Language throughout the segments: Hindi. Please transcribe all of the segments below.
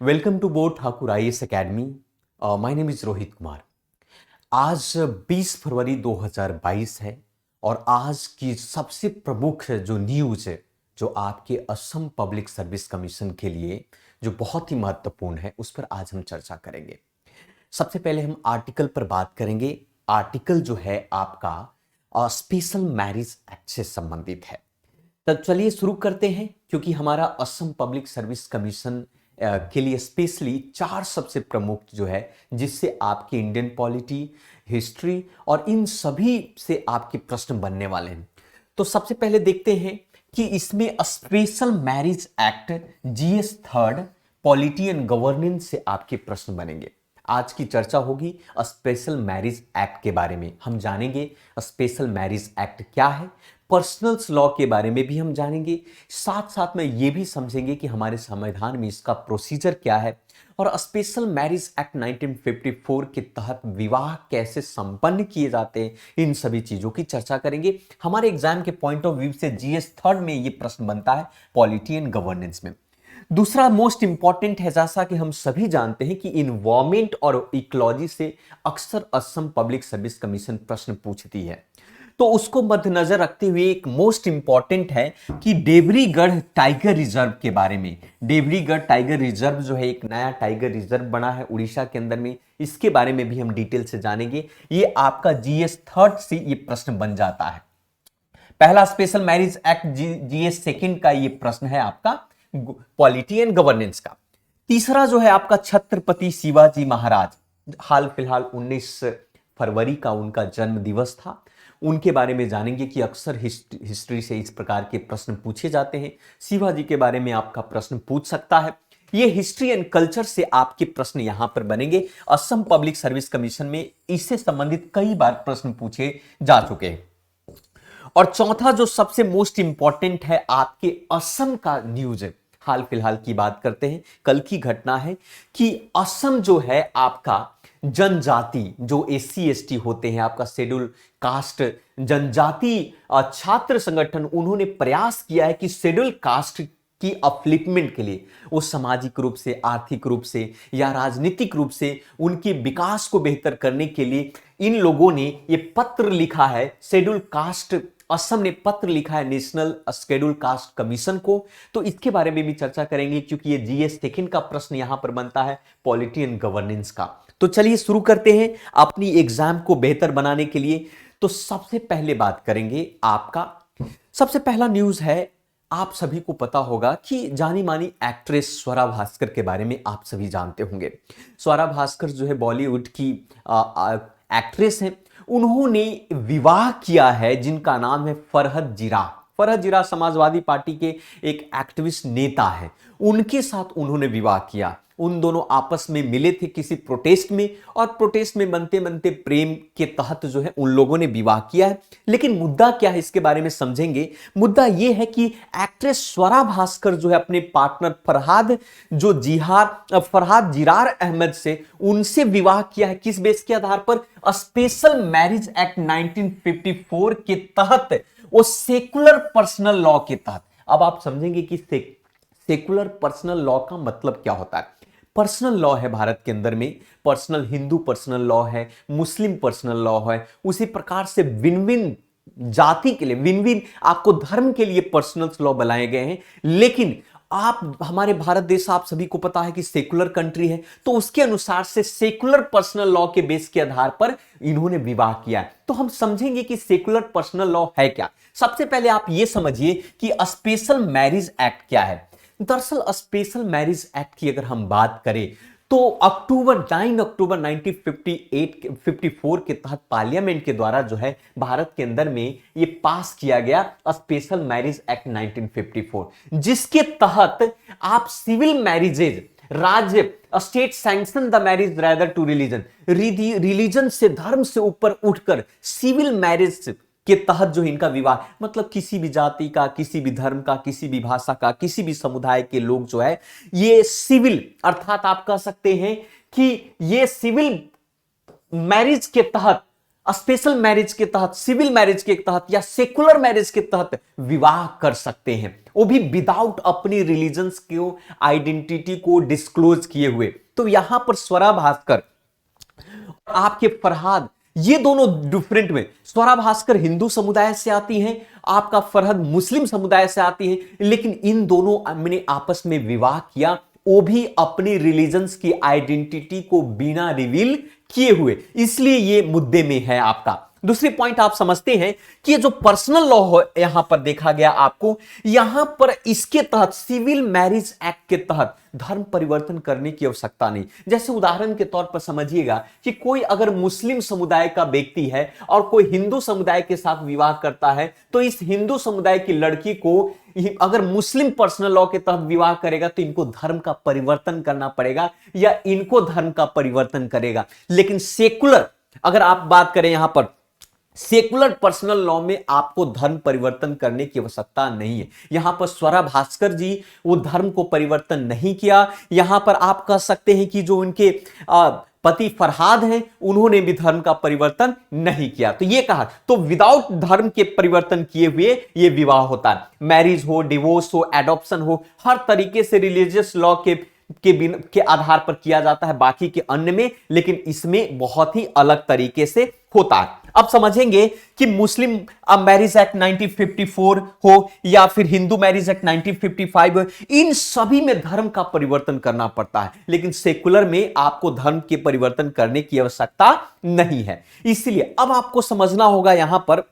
वेलकम टू बोट Thakur IAS academy. My name is Rohit Kumar. आज 20 फरवरी 2022 है और आज की सबसे प्रमुख जो न्यूज है जो आपके असम पब्लिक सर्विस कमीशन के लिए जो बहुत ही महत्वपूर्ण है उस पर आज हम चर्चा करेंगे। सबसे पहले हम आर्टिकल पर बात करेंगे। आर्टिकल जो है आपका स्पेशल मैरिज एक्ट से संबंधित है। तो चलिए शुरू करते हैं, क्योंकि हमारा असम पब्लिक सर्विस कमीशन के लिए स्पेशली 4 सबसे प्रमुख जो है जिससे आपकी इंडियन पॉलिटी, हिस्ट्री और इन सभी से आपके प्रश्न बनने वाले हैं। तो सबसे पहले देखते हैं कि इसमें special marriage act GS third polity and governance से आपके प्रश्न बनेंगे। आज की चर्चा होगी स्पेशल मैरिज एक्ट के बारे में। हम जानेंगे स्पेशल मैरिज एक्ट क्या है, पर्सनल्स लॉ के बारे में भी हम जानेंगे, साथ साथ में ये भी समझेंगे कि हमारे संविधान में इसका प्रोसीजर क्या है और स्पेशल मैरिज एक्ट 1954 के तहत विवाह कैसे संपन्न किए जाते हैं। इन सभी चीजों की चर्चा करेंगे। हमारे एग्जाम के पॉइंट ऑफ व्यू से जीएस थर्ड में ये प्रश्न बनता है पॉलिटी एंड गवर्नेंस में। दूसरा मोस्ट इंपॉर्टेंट है, जैसा कि हम सभी जानते हैं कि इन्वायरमेंट और इकोलॉजी से अक्सर असम पब्लिक सर्विस कमीशन प्रश्न पूछती है। तो उसको मद्देनजर रखते हुए एक मोस्ट इंपॉर्टेंट है कि देवरीगढ़ टाइगर रिजर्व के बारे में। देवरीगढ़ टाइगर रिजर्व जो है एक नया टाइगर रिजर्व बना है उड़ीसा के अंदर में, इसके बारे में भी हम डिटेल से जानेंगे। ये आपका जीएस थर्ड से ये प्रश्न बन जाता है। पहला special marriage act GS second का ये प्रश्न है आपका पॉलिटी एंड गवर्नेंस का। तीसरा जो है आपका छत्रपति शिवाजी महाराज, हाल फिलहाल 19 फरवरी का उनका जन्म दिवस था, उनके बारे में जानेंगे कि अक्सर हिस्ट्री से इस प्रकार के प्रश्न पूछे जाते हैं। शिवाजी के बारे में आपका प्रश्न पूछ सकता है। ये हिस्ट्री एंड कल्चर से आपके प्रश्न यहां पर बनेंगे। असम पब्लिक सर्विस कमीशन में इससे संबंधित कई बार प्रश्न पूछे जा चुके हैं। और चौथा जो सबसे मोस्ट इंपॉर्टेंट है आपके असम का न्यूज है, हाल फिलहाल की बात करते हैं। कल की घटना है कि असम जो है आपका जनजाति जो एससी एसटी होते हैं, आपका शेड्यूल कास्ट जनजाति छात्र संगठन, उन्होंने प्रयास किया है कि शेड्यूल कास्ट की अपलिफ्टमेंट के लिए वो सामाजिक रूप से, आर्थिक रूप से या राजनीतिक रूप से उनके विकास को बेहतर करने के लिए इन लोगों ने ये पत्र लिखा है। शेड्यूल कास्ट असम ने पत्र लिखा है नेशनल शेड्यूल कास्ट कमीशन को। तो इसके बारे में भी चर्चा करेंगे, क्योंकि ये जीएस सेकंड का प्रश्न यहां पर बनता है पॉलिटी एंड गवर्नेंस का। तो चलिए शुरू करते हैं अपनी एग्जाम को बेहतर बनाने के लिए। तो सबसे पहले बात करेंगे आपका सबसे पहला न्यूज है, आप सभी को पता होगा कि जानी मानी एक्ट्रेस स्वरा भास्कर के बारे में आप सभी जानते होंगे। स्वरा भास्कर जो है बॉलीवुड की एक्ट्रेस हैं। उन्होंने विवाह किया है जिनका नाम है फरहद जिरा। फरहद जिरा समाजवादी पार्टी के एक एक्टिविस्ट नेता है, उनके साथ उन्होंने विवाह किया। उन दोनों आपस में मिले थे किसी प्रोटेस्ट में, और प्रोटेस्ट में बनते बनते प्रेम के तहत जो है उन लोगों ने विवाह किया है। लेकिन मुद्दा क्या है इसके बारे में समझेंगे। मुद्दा यह है कि एक्ट्रेस स्वरा भास्कर जो है अपने पार्टनर फरहाद जिरार अहमद से उनसे विवाह किया है। किस बेस के आधार पर? स्पेशल मैरिज एक्ट 1954 के तहत, वो सेकुलर पर्सनल लॉ के तहत। अब आप समझेंगे कि सेकुलर पर्सनल लॉ का मतलब क्या होता है। पर्सनल लॉ है भारत के अंदर में, पर्सनल हिंदू पर्सनल लॉ है, मुस्लिम पर्सनल लॉ है, उसी प्रकार से विन विन जाति के लिए, विन विन आपको धर्म के लिए पर्सनल लॉ बनाए गए हैं। लेकिन आप हमारे भारत देश, आप सभी को पता है कि सेकुलर कंट्री है, तो उसके अनुसार से सेकुलर पर्सनल लॉ के बेस के आधार पर इन्होंने विवाह किया है। तो हम समझेंगे कि सेकुलर पर्सनल लॉ है क्या। सबसे पहले आप यह समझिए कि स्पेशल मैरिज एक्ट क्या है। दरअसल स्पेशल मैरिज एक्ट की अगर हम बात करें तो 9 अक्टूबर 1954 के तहत पार्लियामेंट के द्वारा जो है भारत के अंदर में ये पास किया गया स्पेशल मैरिज एक्ट 1954, जिसके तहत आप सिविल मैरिजेज, राज्य state sanction the marriage rather to religion से, धर्म से ऊपर उठकर सिविल मैरिज के तहत जो इनका विवाह, मतलब किसी भी जाति का, किसी भी धर्म का, किसी भी भाषा का, किसी भी समुदाय के लोग जो है ये सिविल, अर्थात आप कह सकते हैं कि ये सिविल मैरिज के तहत स्पेशल मैरिज के तहत, सिविल मैरिज के तहत या सेकुलर मैरिज के तहत विवाह कर सकते हैं, वो भी विदाउट अपनी रिलीजन्स को, आइडेंटिटी को डिस्क्लोज किए हुए। तो यहां पर स्वरा भास्कर, आपके फरहाद, ये दोनों डिफरेंट में, स्वरा भास्कर हिंदू समुदाय से आती हैं, आपका फरहाद मुस्लिम समुदाय से आती है, लेकिन इन दोनों ने आपस में विवाह किया, वो भी अपनी रिलीजन्स की आइडेंटिटी को बिना रिवील किए हुए, इसलिए ये मुद्दे में है आपका। दूसरी पॉइंट आप समझते हैं कि ये जो पर्सनल लॉ हो यहां पर देखा गया आपको, यहां पर इसके तहत सिविल मैरिज एक्ट के तहत धर्म परिवर्तन करने की आवश्यकता नहीं। जैसे उदाहरण के तौर पर समझिएगा कि कोई अगर मुस्लिम समुदाय का व्यक्ति है और कोई हिंदू समुदाय के साथ विवाह करता है, तो इस हिंदू समुदाय की लड़की को अगर मुस्लिम पर्सनल लॉ के तहत विवाह करेगा तो इनको धर्म का परिवर्तन करना पड़ेगा या इनको धर्म का परिवर्तन करेगा। लेकिन सेकुलर, अगर आप बात करें यहां पर सेकुलर पर्सनल लॉ में आपको धर्म परिवर्तन करने की आवश्यकता नहीं है। यहां पर स्वरा भास्कर जी वो धर्म को परिवर्तन नहीं किया। यहां पर आप कह सकते हैं कि जो उनके पति फरहाद हैं, उन्होंने भी धर्म का परिवर्तन नहीं किया। तो ये कहा, तो विदाउट धर्म के परिवर्तन किए हुए ये विवाह होता है। मैरिज हो, डिवोर्स हो, एडॉप्शन हो, हर तरीके से रिलीजियस लॉ के आधार पर किया जाता है, बाकी के अन्य में, लेकिन इसमें बहुत ही अलग तरीके से होता है। अब समझेंगे कि मुस्लिम मैरिज एक्ट 1954 हो या फिर हिंदू मैरिज एक्ट 1955 हो, इन सभी में धर्म का परिवर्तन करना पड़ता है, लेकिन सेकुलर में आपको धर्म के परिवर्तन करने की आवश्यकता नहीं है। इसलिए अब आपको समझना होगा यहां पर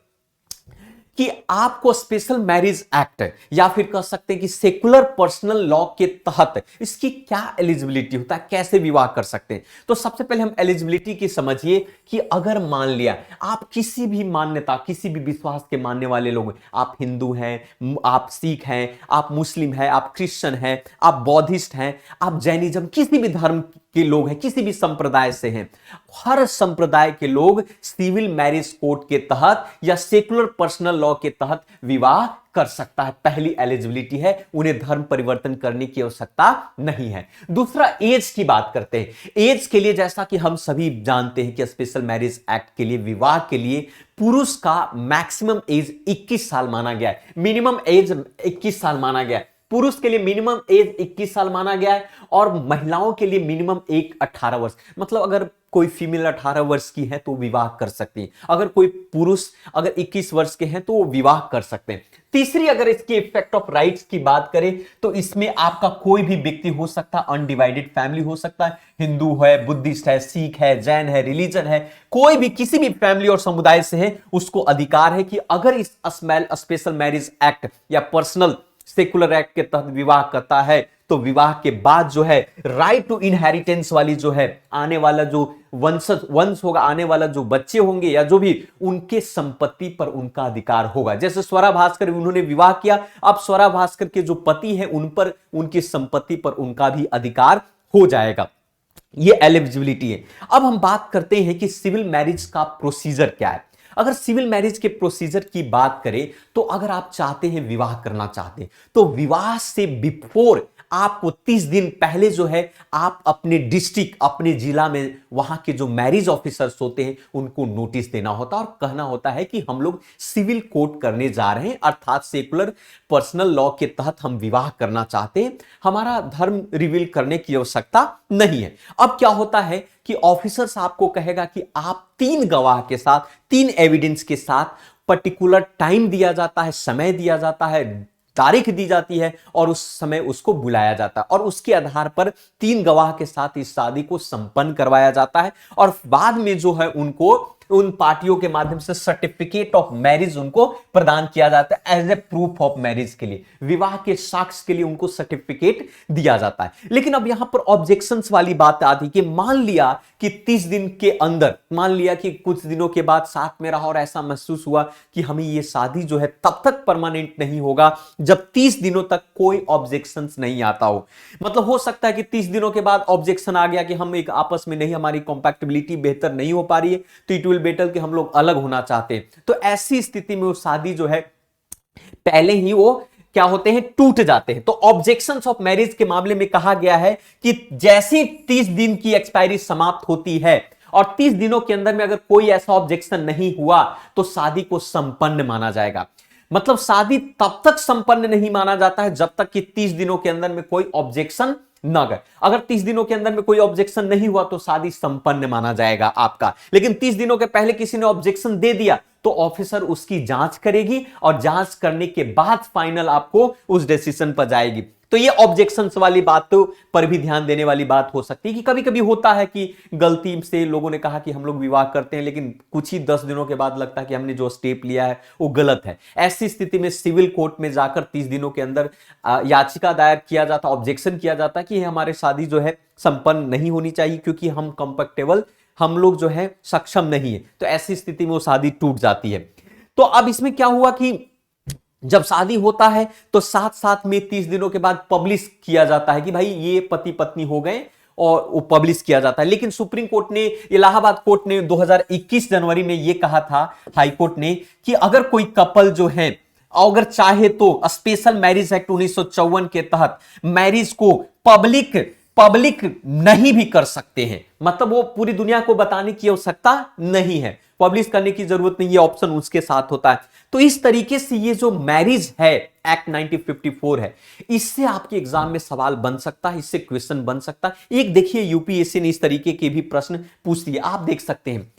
कि आपको स्पेशल मैरिज एक्ट या फिर कह सकते हैं कि सेकुलर पर्सनल लॉ के तहत इसकी क्या एलिजिबिलिटी होता है, कैसे विवाह कर सकते हैं। तो सबसे पहले हम एलिजिबिलिटी की समझिए कि अगर मान लिया आप किसी भी मान्यता, किसी भी विश्वास के मानने वाले लोग, आप हिंदू हैं, आप सिख हैं, आप मुस्लिम हैं, आप क्रिश्चियन हैं, आप बौद्धिस्ट हैं, आप जैनिज्म, किसी भी धर्म के लोग हैं, किसी भी संप्रदाय से हैं, हर संप्रदाय के लोग सिविल मैरिज कोड के तहत या सेकुलर पर्सनल लॉ के तहत विवाह कर सकता है। पहली एलिजिबिलिटी है, उन्हें धर्म परिवर्तन करने की आवश्यकता नहीं है। दूसरा, एज की बात करते हैं। एज के लिए जैसा कि हम सभी जानते हैं कि स्पेशल मैरिज एक्ट के लिए, विवाह के लिए पुरुष का मैक्सिमम एज 21 साल माना गया है, मिनिमम एज 21 साल माना गया है। पुरुष के लिए मिनिमम एज 21 साल माना गया है और महिलाओं के लिए मिनिमम 18 वर्ष। मतलब अगर कोई फीमेल 18 वर्ष की है तो विवाह कर सकती है, अगर कोई पुरुष अगर 21 वर्ष के हैं तो वो विवाह कर सकते हैं। तीसरी, अगर इसकी इफेक्ट ऑफ राइट्स की बात करें तो इसमें आपका कोई भी व्यक्ति हो सकता है, अनडिवाइडेड फैमिली हो सकता है, हिंदू है, बुद्धिस्ट है, सिख है, जैन है, रिलीजन है, कोई भी किसी भी फैमिली और समुदाय से है, उसको अधिकार है कि अगर इस स्पेशल मैरिज एक्ट या पर्सनल सेकुलर एक्ट के तहत विवाह करता है तो विवाह के बाद जो है राइट टू इनहेरिटेंस वाली जो है, आने वाला जो वंश होगा, आने वाला जो बच्चे होंगे या जो भी, उनके संपत्ति पर उनका अधिकार होगा। जैसे स्वरा भास्कर, उन्होंने विवाह किया, अब स्वरा भास्कर के जो पति हैं उन पर, उनकी संपत्ति पर उनका भी अधिकार हो जाएगा। ये एलिजिबिलिटी है। अब हम बात करते हैं कि सिविल मैरिज का प्रोसीजर क्या है। अगर सिविल मैरिज के प्रोसीजर की बात करें तो अगर आप चाहते हैं, विवाह करना चाहते हैं, तो विवाह से बिफोर आपको 30 दिन पहले जो है आप अपने डिस्ट्रिक्ट, अपने जिला में वहां के जो मैरिज ऑफिसर्स होते हैं उनको नोटिस देना होता है और कहना होता है कि हम लोग सिविल कोर्ट करने जा रहे हैं, अर्थात सेकुलर पर्सनल लॉ के तहत हम विवाह करना चाहते हैं, हमारा धर्म रिवील करने की आवश्यकता नहीं है। अब क्या होता है कि ऑफिसर्स आपको कहेगा कि आप 3 गवाह के साथ, 3 एविडेंस के साथ, पर्टिकुलर टाइम दिया जाता है, समय दिया जाता है, तारीख दी जाती है और उस समय उसको बुलाया जाता है और उसके आधार पर 3 गवाह के साथ इस शादी को संपन्न करवाया जाता है और बाद में जो है उनको उन पार्टियों के माध्यम से सर्टिफिकेट ऑफ मैरिज उनको प्रदान किया जाता है as a proof of marriage के लिए, विवाह के साक्ष्य के लिए उनको सर्टिफिकेट दिया जाता है। लेकिन अब यहां पर ऑब्जेक्शंस वाली बात आती कि मान लिया कि 30 दिन के अंदर, मान लिया कि कुछ दिनों के बाद साथ में रहा और ऐसा महसूस हुआ कि हमें ये शादी जो है तब तक परमानेंट नहीं होगा जब 30 दिनों तक कोई ऑब्जेक्शंस नहीं आता हो। मतलब हो सकता है कि 30 दिनों के बाद ऑब्जेक्शन आ गया कि हम एक आपस में नहीं, हमारी कंपैटिबिलिटी बेहतर नहीं हो पा रही है, तो इट विल बेटर कि हम लोग अलग होना चाहते हैं। तो ऐसी स्थिति में वो शादी जो है पहले ही वो क्या होते हैं, टूट जाते हैं। तो ऑब्जेक्शंस ऑफ मैरिज के मामले में कहा गया है कि जैसे 30 दिन की एक्सपायरी समाप्त होती है और 30 दिनों के अंदर में अगर कोई ऐसा ऑब्जेक्शन नहीं हुआ तो शादी को संपन्न माना जाएगा। मतलब शादी तब तक संपन्न नहीं माना जाता है जब तक कि 30 दिनों के अंदर में कोई ऑब्जेक्शन ना गए। अगर 30 दिनों के अंदर में कोई ऑब्जेक्शन नहीं हुआ तो शादी संपन्न माना जाएगा आपका। लेकिन 30 दिनों के पहले किसी ने ऑब्जेक्शन दे दिया तो ऑफिसर उसकी जांच करेगी और जांच करने के बाद फाइनल आपको उस डिसीजन पर जाएगी। तो ये ऑब्जेक्शंस वाली बातों पर भी ध्यान देने वाली बात हो सकती है कि कभी कभी होता है कि गलती से लोगों ने कहा कि हम लोग विवाह करते हैं, लेकिन कुछ ही 10 दिनों के बाद लगता है कि हमने जो स्टेप लिया है वो गलत है। ऐसी स्थिति में सिविल कोर्ट में जाकर 30 दिनों के अंदर याचिका दायर किया जाता, ऑब्जेक्शन किया जाता है कि हमारे शादी जो है संपन्न नहीं होनी चाहिए क्योंकि हम कंफर्टेबल, हम लोग जो है सक्षम नहीं है। तो ऐसी स्थिति में वो शादी टूट जाती है। तो अब इसमें क्या हुआ कि जब शादी होता है तो साथ साथ में 30 दिनों के बाद पब्लिश किया जाता है कि भाई ये पति पत्नी हो गए, और वो पब्लिश किया जाता है। लेकिन सुप्रीम कोर्ट ने, इलाहाबाद कोर्ट ने 2021 जनवरी में ये कहा था, हाई कोर्ट ने, कि अगर कोई कपल जो है अगर चाहे तो स्पेशल मैरिज एक्ट 1954 के तहत मैरिज को पब्लिक नहीं भी कर सकते हैं। मतलब वो पूरी दुनिया को बताने की आवश्यकता नहीं है, पब्लिश करने की जरूरत नहीं, ये ऑप्शन उसके साथ होता है। तो इस तरीके से ये जो मैरिज है एक्ट 1954 है, इससे आपके एग्जाम में सवाल बन सकता है, इससे क्वेश्चन बन सकता है। एक देखिए यूपीएससी ने इस तरीके के भी प्रश्न पूछ दिए, आप देख सकते हैं।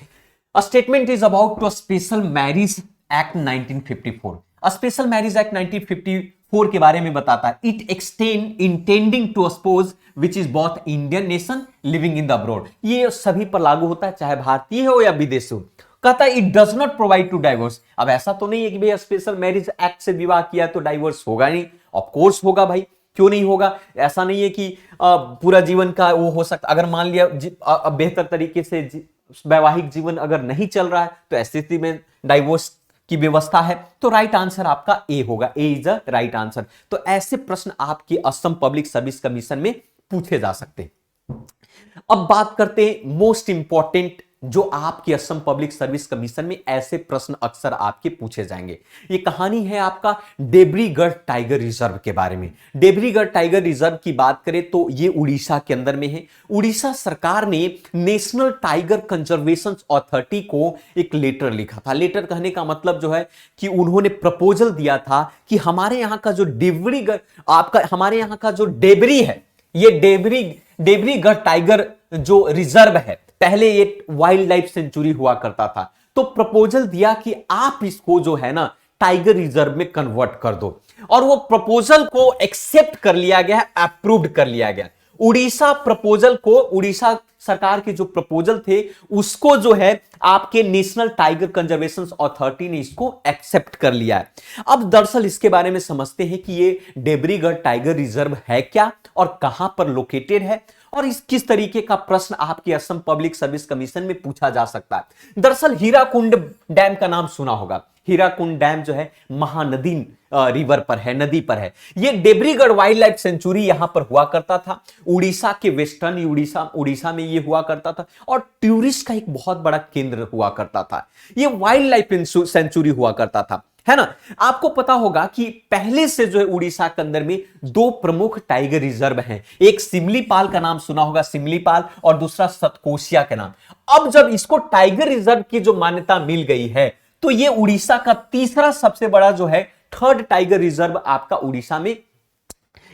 A statement is about to special marriage act 1954। Special marriage act 1954 के बारे में बताता है, it extend intending to spouse which is both Indian nation living in the abroad. ये सभी पर लागू होता है, चाहे भारतीय हो या विदेशी हो। कहता है it does not provide to divorce. अब ऐसा तो नहीं है कि भाई स्पेशल मैरिज एक्ट से विवाह किया तो डाइवोर्स होगा नहीं, ऑफ कोर्स होगा भाई, क्यों नहीं होगा। ऐसा नहीं है कि पूरा जीवन का वो हो सकता, अगर मान लिया बेहतर तरीके से वैवाहिक जीवन अगर नहीं चल रहा है तो ऐसी स्थिति में डाइवोर्स की व्यवस्था है। तो राइट आंसर आपका ए होगा, ए इज द राइट आंसर। तो ऐसे प्रश्न आपके असम पब्लिक सर्विस कमीशन में पूछे जा सकते हैं। अब बात करते हैं मोस्ट इंपॉर्टेंट, जो आपके असम पब्लिक सर्विस कमीशन में ऐसे प्रश्न अक्सर आपके पूछे जाएंगे। ये कहानी है आपका देब्रीगढ़ टाइगर रिजर्व के बारे में। देब्रीगढ़ टाइगर रिजर्व की बात करें तो ये उड़ीसा के अंदर में है। उड़ीसा सरकार ने नेशनल टाइगर कंजर्वेशन अथॉरिटी को एक लेटर लिखा था। लेटर कहने का मतलब जो है कि उन्होंने प्रपोजल दिया था कि हमारे यहां का जो देब्रीगढ़, आपका हमारे यहां का जो डेबरी है, ये देब्रीगढ़ टाइगर जो रिजर्व है, पहले ये वाइल्ड लाइफ सेंचुरी हुआ करता था। तो प्रपोजल दिया कि आप इसको जो है ना टाइगर रिजर्व में कन्वर्ट कर दो, और वो प्रपोजल को एक्सेप्ट कर लिया गया, अप्रूव्ड कर लिया गया। उड़ीसा प्रपोजल को, उड़ीसा सरकार के जो प्रपोजल थे उसको जो है आपके नेशनल टाइगर कंजर्वेशन अथॉरिटी ने इसको एक्सेप्ट कर लिया है। अब दरअसल इसके बारे में समझते हैं कि ये देब्रीगढ़ टाइगर रिजर्व है क्या और कहां पर लोकेटेड है, और इस किस तरीके का प्रश्न आपके असम पब्लिक सर्विस कमीशन में पूछा जा सकता है। दरअसल हीराकुंड डैम का नाम सुना होगा। हीराकुंड डैम जो है महानदी रिवर पर है, नदी पर है। ये देब्रीगढ़ वाइल्ड लाइफ सेंचुरी यहां पर हुआ करता था, उड़ीसा के वेस्टर्न उड़ीसा में ये हुआ करता था, और टूरिस्ट का एक बहुत बड़ा केंद्र हुआ करता था। ये वाइल्ड लाइफ सेंचुरी हुआ करता था, है ना। आपको पता होगा कि पहले से जो है उड़ीसा के अंदर में दो प्रमुख टाइगर रिजर्व हैं। एक सिमलीपाल का नाम सुना होगा, सिमलीपाल, और दूसरा सतकोशिया के नाम। अब जब इसको टाइगर रिजर्व की जो मान्यता मिल गई है तो ये उड़ीसा का तीसरा सबसे बड़ा जो है थर्ड टाइगर रिजर्व आपका उड़ीसा में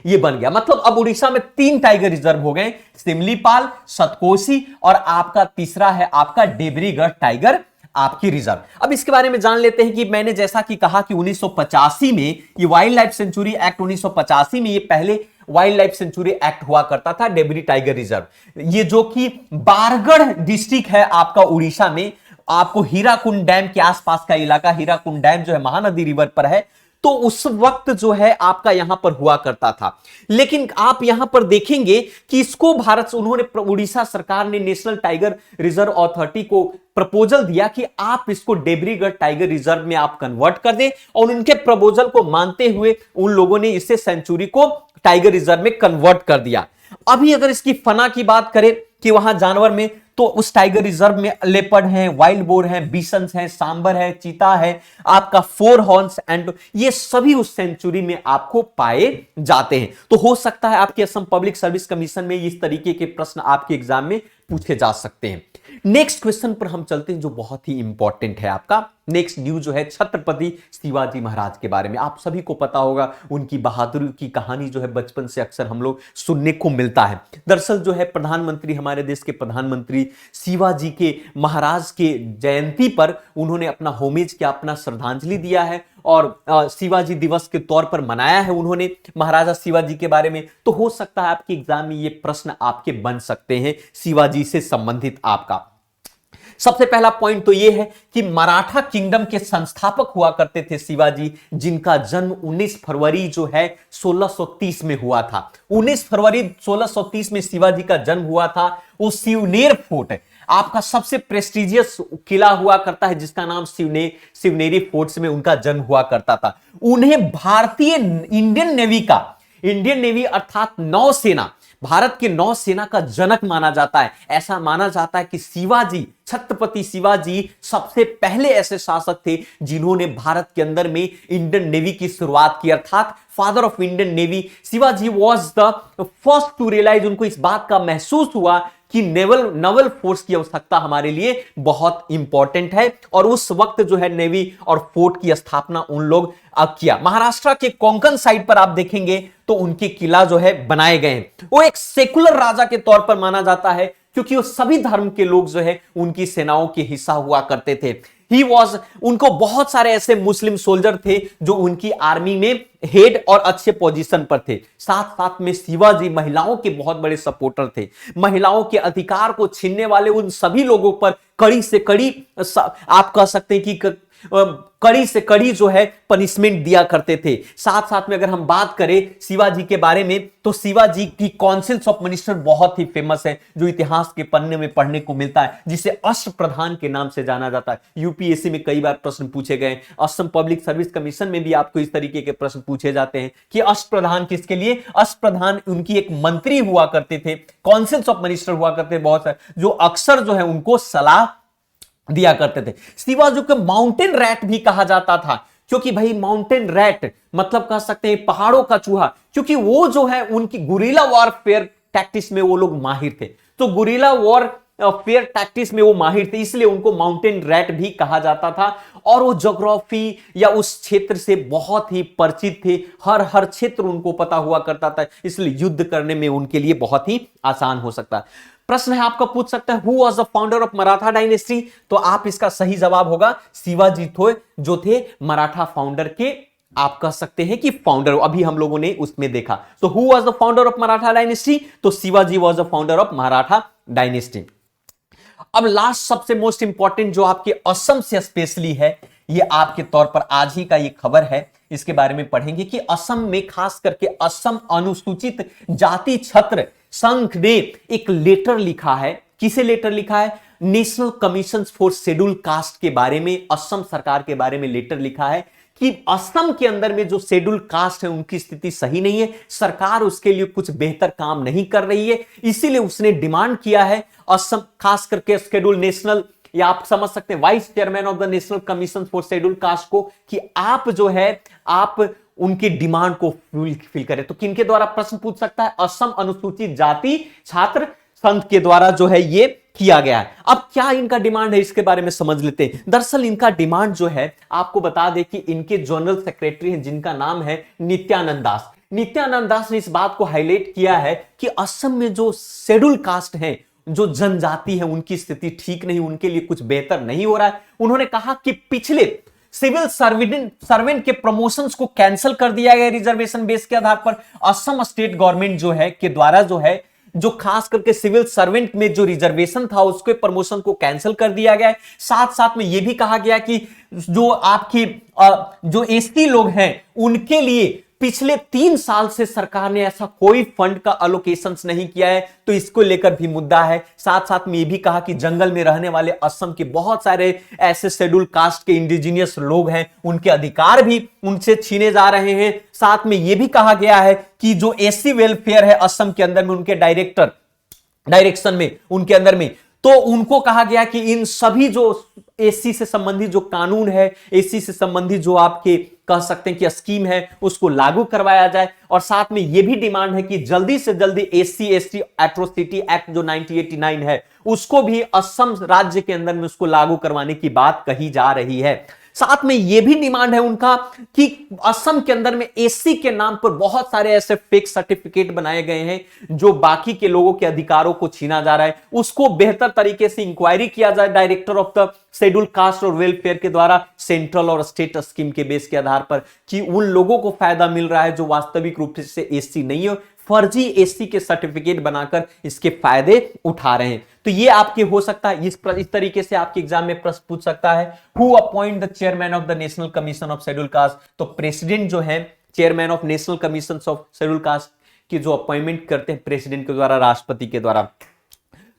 ये बन गया। मतलब अब उड़ीसा में 3 टाइगर रिजर्व हो गए, सिमलीपाल, सतकोशी, और आपका तीसरा है आपका देब्रीगढ़ टाइगर आपकी रिजर्व। अब इसके बारे में जान लेते हैं कि मैंने जैसा कि कहा कि 1985 में ये वाइल्ड लाइफ सेंचुरी एक्ट 1985 में ये पहले वाइल्ड लाइफ सेंचुरी एक्ट हुआ करता था, देब्री टाइगर रिजर्व। ये जो कि बारगढ़ डिस्ट्रिक्ट है आपका उड़ीसा में, आपको हीराकुंड डैम के आसपास का इलाका, हीराकुंड डैम जो है महानदी रिवर पर है, तो उस वक्त जो है आपका यहां पर हुआ करता था। लेकिन आप यहां पर देखेंगे कि इसको उन्होंने उड़ीसा सरकार ने नेशनल टाइगर रिजर्व अथॉरिटी को प्रपोजल दिया कि आप इसको देब्रीगढ़ टाइगर रिजर्व में आप कन्वर्ट कर दें, और उनके प्रपोजल को मानते हुए उन लोगों ने इसे सेंचुरी को टाइगर रिजर्व में कन्वर्ट कर दिया। अभी अगर इसकी फना की बात करें कि वहां जानवर में, तो उस टाइगर रिजर्व में लेपर्ड हैं, वाइल्ड बोर हैं, बिसन्स हैं, सांबर है, चीता है, आपका 4 हॉर्न्स एंड ये सभी उस सेंचुरी में आपको पाए जाते हैं। तो हो सकता है आपके असम पब्लिक सर्विस कमीशन में इस तरीके के प्रश्न आपके एग्जाम में पूछे जा सकते हैं। नेक्स्ट क्वेश्चन पर हम चलते हैं जो बहुत ही इंपॉर्टेंट है आपका। नेक्स्ट न्यूज जो है छत्रपति शिवाजी महाराज के बारे में। आप सभी को पता होगा उनकी बहादुरी की कहानी जो है बचपन से अक्सर हम लोग सुनने को मिलता है। दरअसल जो है प्रधानमंत्री, हमारे देश के प्रधानमंत्री शिवाजी के महाराज के जयंती पर उन्होंने अपना होमेज किया, अपना श्रद्धांजलि दिया है और शिवाजी दिवस के तौर पर मनाया है उन्होंने महाराजा शिवाजी के बारे में। तो हो सकता है आपके एग्जाम में ये प्रश्न आपके बन सकते हैं शिवाजी से संबंधित आपका। सबसे पहला पॉइंट तो यह है कि मराठा किंगडम के संस्थापक हुआ करते थे शिवाजी, जिनका जन्म 19 फरवरी जो है 1630 में हुआ था। 19 फरवरी 1630 में शिवाजी का जन्म हुआ था। वो शिवनेर फोर्ट है आपका सबसे प्रेस्टिजियस किला हुआ करता है, जिसका नाम शिवनेरी फोर्ट्स में उनका जन्म हुआ करता था। उन्हें भारतीय इंडियन नेवी अर्थात नौसेना, भारत के नौसेना का जनक माना जाता है। ऐसा माना जाता है कि शिवाजी, छत्रपति शिवाजी सबसे पहले ऐसे शासक थे जिन्होंने भारत के अंदर में इंडियन नेवी की शुरुआत की, अर्थात father of Indian navy. Shivaji was the first to realise, उनको इस बात का महसूस हुआ कि नेवल फोर्स की आवश्यकता हमारे लिए बहुत इंपॉर्टेंट है, और उस वक्त जो है नेवी और फोर्ट की स्थापना उन लोग किया। महाराष्ट्र के कोंकण साइड पर आप देखेंगे तो उनके किला जो है बनाए गए हैं। वो एक सेकुलर राजा के तौर पर माना जाता है क्योंकि वो सभी धर्म के लोग जो है उनकी सेनाओं के हिस्सा हुआ करते थे। ही वॉज, उनको बहुत सारे ऐसे मुस्लिम सोल्जर थे जो उनकी आर्मी में हेड और अच्छे पोजीशन पर थे। साथ साथ में शिवाजी महिलाओं के बहुत बड़े सपोर्टर थे। महिलाओं के अधिकार को छीनने वाले उन सभी लोगों पर कड़ी से कड़ी, आप कह सकते हैं कि कड़ी से कड़ी जो है पनिशमेंट दिया करते थे। साथ साथ में अगर हम बात करें शिवाजी के बारे में तो शिवाजी की काउंसिल्स ऑफ मिनिस्टर बहुत ही फेमस है, जो इतिहास के पन्ने में पढ़ने को मिलता है, जिसे अष्टप्रधान के नाम से जाना जाता है। यूपीएससी में कई बार प्रश्न पूछे गए, असम पब्लिक सर्विस कमीशन में भी आपको इस तरीके के प्रश्न पूछे जाते हैं कि अष्टप्रधान किसके लिए। अष्टप्रधान उनकी एक मंत्री हुआ करते थे, काउंसिल्स ऑफ मिनिस्टर हुआ करते बहुत सारे, जो अक्सर जो है उनको सलाह दिया करते थे। शिवाजी को माउंटेन रैट भी कहा जाता था, क्योंकि भाई माउंटेन रैट मतलब कह सकते हैं पहाड़ों का चूहा, क्योंकि वो जो है उनकी गुरिल्ला वॉरफेयर टैक्टिक्स में वो लोग माहिर थे। तो गुरिल्ला वॉरफेयर टैक्टिक्स में वो माहिर थे, इसलिए उनको माउंटेन रैट भी कहा जाता था। और वो ज्योग्राफी या उस क्षेत्र से बहुत ही परिचित थे, हर क्षेत्र उनको पता हुआ करता था, इसलिए युद्ध करने में उनके लिए बहुत ही आसान हो सकता है। प्रश्न है आपका पूछ सकता है, who was the founder of Maratha dynasty, तो आप इसका सही जवाब होगा शिवाजी थे, जो थे मराठा फाउंडर के, आप कह सकते हैं कि फाउंडर। अभी हम लोगों ने उसमें देखा, तो who was the founder of Maratha dynasty, तो Shivaji was the founder of Maratha dynasty. अब लास्ट सबसे मोस्ट इंपॉर्टेंट जो आपके असम से स्पेशली है, ये आपके तौर पर आज ही का ये खबर है, इसके बारे में पढ़ेंगे कि असम में खास करके असम अनुसूचित जाति छात्र संघ ने एक लेटर लिखा है। किसे लेटर लिखा है? National commission for schedule caste के बारे में, असम सरकार के बारे में लेटर लिखा है कि असम के अंदर में जो शेड्यूल कास्ट है उनकी स्थिति सही नहीं है, सरकार उसके लिए कुछ बेहतर काम नहीं कर रही है, इसीलिए उसने डिमांड किया है असम, खास करके शेड्यूल नेशनल, या आप समझ सकते हैं vice chairman of the national commission for schedule caste को, कि आप जो है आप उनकी डिमांड को फुलफिल करें। तो किनके द्वारा प्रश्न पूछ सकता है? असम अनुसूचित जाति छात्र संघ के द्वारा जो है ये किया गया है। अब क्या इनका डिमांड है इसके बारे में समझ लेते हैं। दरअसल इनका डिमांड जो है, आपको बता दें कि इनके जनरल सेक्रेटरी हैं जिनका नाम है नित्यानंद दास। नित्यानंद दास ने इस बात को हाईलाइट किया है कि असम में जो शेड्यूल कास्ट है, जो जनजाति है, उनकी स्थिति ठीक नहीं, उनके लिए कुछ बेहतर नहीं हो रहा है। उन्होंने कहा कि पिछले सिविल सर्वेंट के प्रमोशंस को कैंसिल कर दिया गया रिजर्वेशन बेस के आधार पर। असम स्टेट गवर्नमेंट जो है के द्वारा जो है, जो खास करके सिविल सर्वेंट में जो रिजर्वेशन था उसके प्रमोशन को कैंसिल कर दिया गया है। साथ साथ में यह भी कहा गया कि जो आपकी जो एसटी लोग हैं उनके लिए पिछले 3 साल से सरकार ने ऐसा कोई फंड का अलोकेशंस नहीं किया है, तो इसको लेकर भी मुद्दा है। साथ साथ में यह भी कहा कि जंगल में रहने वाले असम के बहुत सारे ऐसे शेड्यूल कास्ट के इंडिजिनियस लोग हैं, उनके अधिकार भी उनसे छीने जा रहे हैं। साथ में यह भी कहा गया है कि जो एससी वेलफेयर है असम के अंदर में, उनके डायरेक्शन में, उनके अंदर में, तो उनको कहा गया कि इन सभी जो एससी से संबंधित जो कानून है, एससी से संबंधित जो आपके कह सकते हैं कि स्कीम है उसको लागू करवाया जाए। और साथ में यह भी डिमांड है कि जल्दी से जल्दी एससी एसटी एट्रोसिटी एक्ट जो 1989 है उसको भी असम राज्य के अंदर में उसको लागू करवाने की बात कही जा रही है। साथ में यह भी डिमांड है उनका कि असम के अंदर में एससी के नाम पर बहुत सारे ऐसे फेक सर्टिफिकेट बनाए गए हैं जो बाकी के लोगों के अधिकारों को छीना जा रहा है, उसको बेहतर तरीके से इंक्वायरी किया जाए director of the schedule caste और वेलफेयर के द्वारा सेंट्रल और स्टेट स्कीम के बेस के आधार पर कि उन लोगों को फायदा मिल रहा है जो वास्तविक रूप से एससी नहीं है, फर्जी एससी के सर्टिफिकेट बनाकर इसके फायदे उठा रहे हैं। तो ये आपके हो सकता है इस तरीके से आपके एग्जाम में प्रश्न पूछ सकता है, who appoint the chairman of the national commission of schedule caste. तो प्रेसिडेंट जो है chairman of national commission of schedule caste की जो अपॉइंटमेंट करते हैं प्रेसिडेंट के द्वारा, राष्ट्रपति के द्वारा।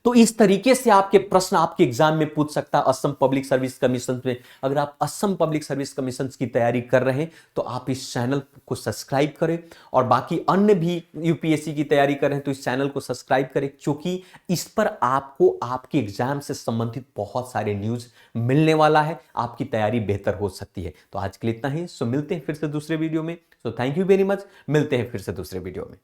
तो इस तरीके से आपके प्रश्न आपके एग्जाम में पूछ सकता है असम पब्लिक सर्विस कमीशन में। अगर आप असम पब्लिक सर्विस कमीशन की तैयारी कर रहे हैं तो आप इस चैनल को सब्सक्राइब करें, और बाकी अन्य भी यूपीएससी की तैयारी कर रहे हैं तो इस चैनल को सब्सक्राइब करें, क्योंकि इस पर आपको आपके एग्जाम से संबंधित बहुत सारे न्यूज मिलने वाला है, आपकी तैयारी बेहतर हो सकती है। तो आज के लिए इतना ही। सो मिलते हैं फिर से दूसरे वीडियो में। So thank you very much, मिलते हैं फिर से दूसरे वीडियो में।